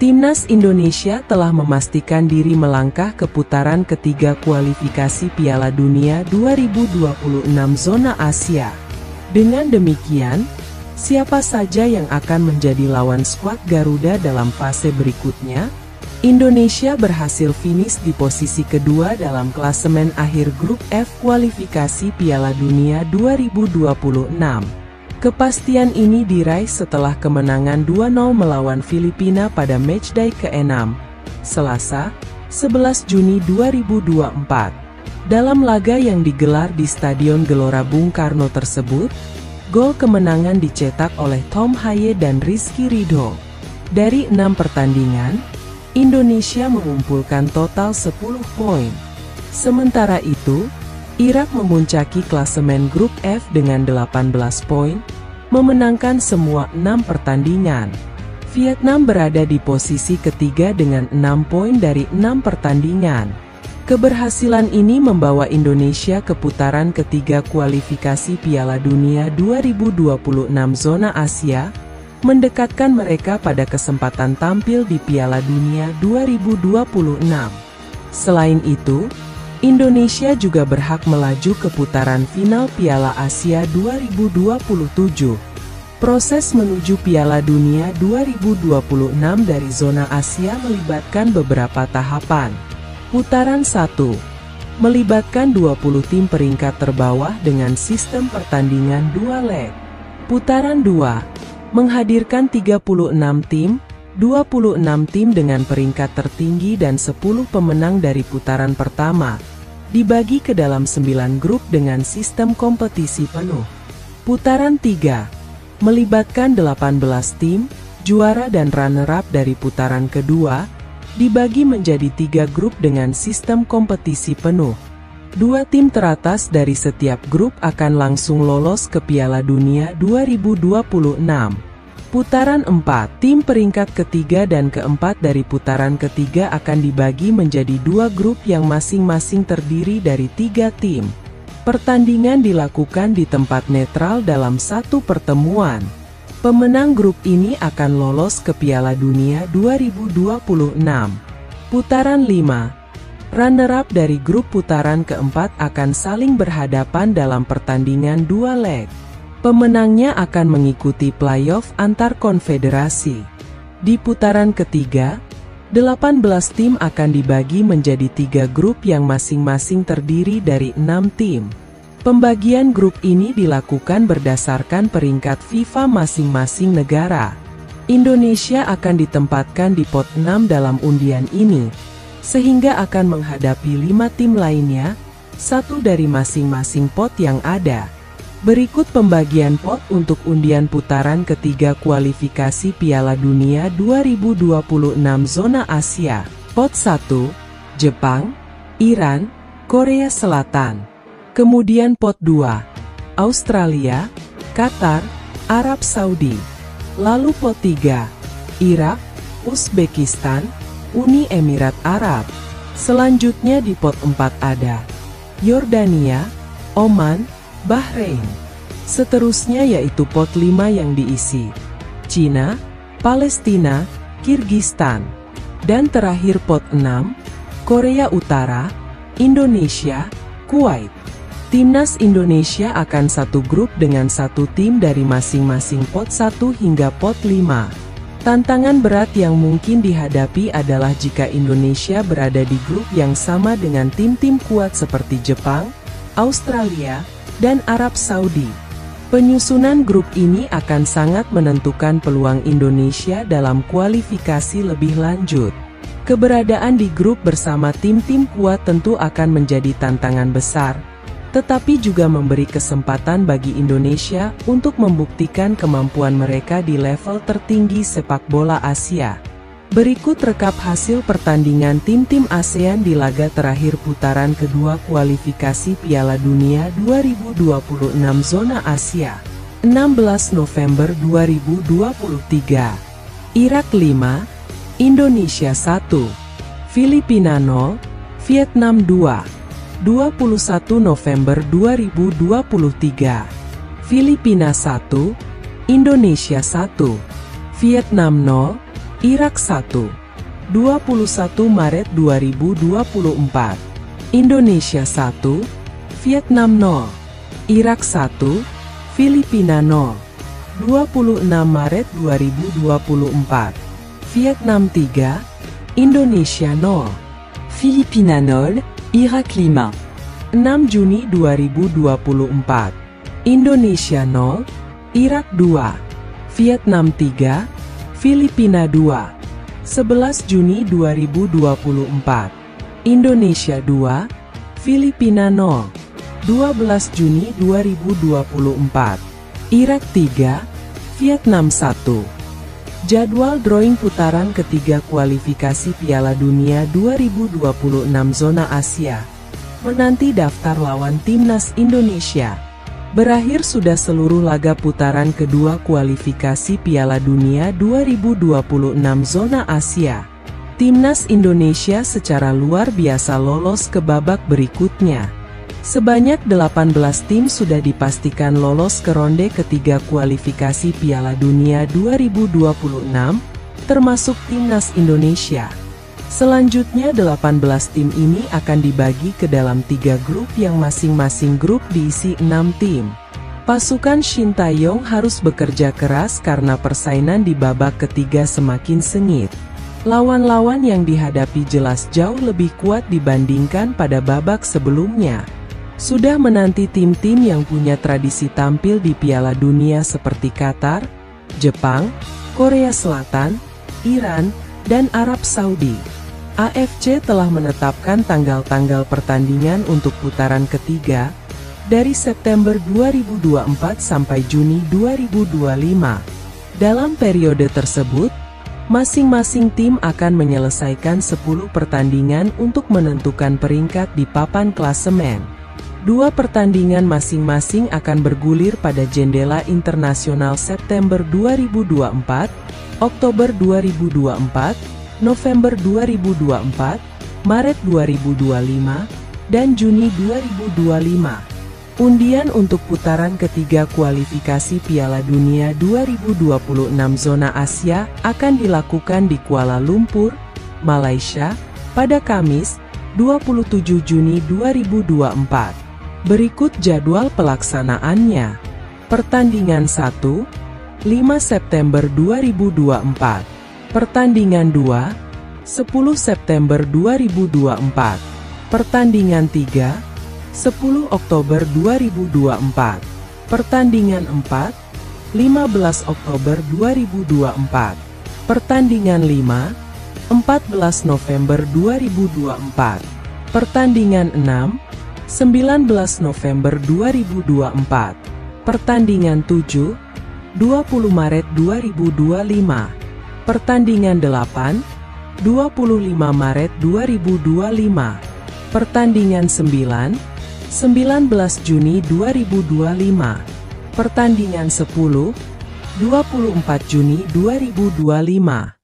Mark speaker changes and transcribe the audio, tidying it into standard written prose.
Speaker 1: Timnas Indonesia telah memastikan diri melangkah ke putaran ketiga kualifikasi Piala Dunia 2026 zona Asia. Dengan demikian, siapa saja yang akan menjadi lawan skuad Garuda dalam fase berikutnya? Indonesia berhasil finish di posisi kedua dalam klasemen akhir grup F kualifikasi Piala Dunia 2026. Kepastian ini diraih setelah kemenangan 2-0 melawan Filipina pada matchday ke-6, Selasa, 11 Juni 2024. Dalam laga yang digelar di Stadion Gelora Bung Karno tersebut, gol kemenangan dicetak oleh Tom Haye dan Rizky Ridho. Dari 6 pertandingan, Indonesia mengumpulkan total 10 poin. Sementara itu, Irak memuncaki klasemen grup F dengan 18 poin, memenangkan semua 6 pertandingan. Vietnam berada di posisi ketiga dengan 6 poin dari 6 pertandingan. Keberhasilan ini membawa Indonesia ke putaran ketiga kualifikasi Piala Dunia 2026 zona Asia, mendekatkan mereka pada kesempatan tampil di Piala Dunia 2026. Selain itu, Indonesia juga berhak melaju ke putaran final Piala Asia 2027. Proses menuju Piala Dunia 2026 dari zona Asia melibatkan beberapa tahapan. Putaran 1 melibatkan 20 tim peringkat terbawah dengan sistem pertandingan 2 leg. Putaran 2 menghadirkan 36 tim, 26 tim dengan peringkat tertinggi dan 10 pemenang dari putaran pertama, dibagi ke dalam 9 grup dengan sistem kompetisi penuh. Putaran 3 melibatkan 18 tim, juara dan runner-up dari putaran kedua, dibagi menjadi 3 grup dengan sistem kompetisi penuh. 2 tim teratas dari setiap grup akan langsung lolos ke Piala Dunia 2026. Putaran 4, tim peringkat ketiga dan keempat dari putaran ketiga akan dibagi menjadi 2 grup yang masing-masing terdiri dari 3 tim. Pertandingan dilakukan di tempat netral dalam satu pertemuan. Pemenang grup ini akan lolos ke Piala Dunia 2026. Putaran 5, runner-up dari grup putaran keempat akan saling berhadapan dalam pertandingan 2 leg. Pemenangnya akan mengikuti playoff antar konfederasi. Di putaran ketiga, 18 tim akan dibagi menjadi 3 grup yang masing-masing terdiri dari 6 tim. Pembagian grup ini dilakukan berdasarkan peringkat FIFA masing-masing negara. Indonesia akan ditempatkan di pot 6 dalam undian ini, sehingga akan menghadapi 5 tim lainnya, 1 dari masing-masing pot yang ada. Berikut pembagian pot untuk undian putaran ketiga kualifikasi Piala Dunia 2026 zona Asia. Pot 1, Jepang, Iran, Korea Selatan. Kemudian pot 2, Australia, Qatar, Arab Saudi. Lalu pot 3, Irak, Uzbekistan, Uni Emirat Arab. Selanjutnya di pot 4 ada Yordania, Oman, Bahrain. Seterusnya yaitu pot 5 yang diisi Cina, Palestina, Kirgistan. Dan terakhir pot 6, Korea Utara, Indonesia, Kuwait. Timnas Indonesia akan satu grup dengan 1 tim dari masing-masing pot 1 hingga pot 5. Tantangan berat yang mungkin dihadapi adalah jika Indonesia berada di grup yang sama dengan tim-tim kuat seperti Jepang, Australia, dan Arab Saudi. Penyusunan grup ini akan sangat menentukan peluang Indonesia dalam kualifikasi lebih lanjut. Keberadaan di grup bersama tim-tim kuat tentu akan menjadi tantangan besar, tetapi juga memberi kesempatan bagi Indonesia untuk membuktikan kemampuan mereka di level tertinggi sepak bola Asia. Berikut rekap hasil pertandingan tim-tim ASEAN di laga terakhir putaran kedua kualifikasi Piala Dunia 2026 zona Asia. 16 November 2023. Irak 5, Indonesia 1, Filipina 0, Vietnam 2. 21 November 2023. Filipina 1, Indonesia 1, Vietnam 0, Irak 1. 21 Maret 2024. Indonesia 1. Vietnam 0. Irak 1. Filipina 0. 26 Maret 2024. Vietnam 3. Indonesia 0.
Speaker 2: Filipina 0, Irak 5.
Speaker 1: 6 Juni 2024. Indonesia 0. Irak 2. Vietnam 3. Filipina 2. 11 Juni 2024. Indonesia 2. Filipina 0. 12 Juni 2024. Irak 3. Vietnam 1. Jadwal drawing putaran ketiga kualifikasi Piala Dunia 2026 Zona Asia menanti daftar lawan Timnas Indonesia. Berakhir sudah seluruh laga putaran kedua kualifikasi Piala Dunia 2026 Zona Asia. Timnas Indonesia secara luar biasa lolos ke babak berikutnya. Sebanyak 18 tim sudah dipastikan lolos ke ronde ketiga kualifikasi Piala Dunia 2026, termasuk Timnas Indonesia. Selanjutnya 18 tim ini akan dibagi ke dalam 3 grup yang masing-masing grup diisi 6 tim. Pasukan Shin Tae-yong harus bekerja keras karena persaingan di babak ketiga semakin sengit. Lawan-lawan yang dihadapi jelas jauh lebih kuat dibandingkan pada babak sebelumnya. Sudah menanti tim-tim yang punya tradisi tampil di Piala Dunia seperti Qatar, Jepang, Korea Selatan, Iran, dan Arab Saudi. AFC telah menetapkan tanggal-tanggal pertandingan untuk putaran ketiga, dari September 2024 sampai Juni 2025. Dalam periode tersebut, masing-masing tim akan menyelesaikan 10 pertandingan untuk menentukan peringkat di papan klasemen. 2 pertandingan masing-masing akan bergulir pada jendela internasional September 2024, Oktober 2024, November 2024, Maret 2025, dan Juni 2025. Undian untuk putaran ketiga kualifikasi Piala Dunia 2026 Zona Asia akan dilakukan di Kuala Lumpur, Malaysia, pada Kamis, 27 Juni 2024. Berikut jadwal pelaksanaannya. Pertandingan 1, 5 September 2024. Pertandingan 2, 10 September 2024. Pertandingan 3, 10 Oktober 2024. Pertandingan 4, 15 Oktober 2024. Pertandingan 5, 14 November 2024. Pertandingan 6, 19 November 2024. Pertandingan 7, 20 Maret 2025. Pertandingan 8, 25 Maret 2025. Pertandingan 9, 19 Juni 2025. Pertandingan 10, 24 Juni 2025.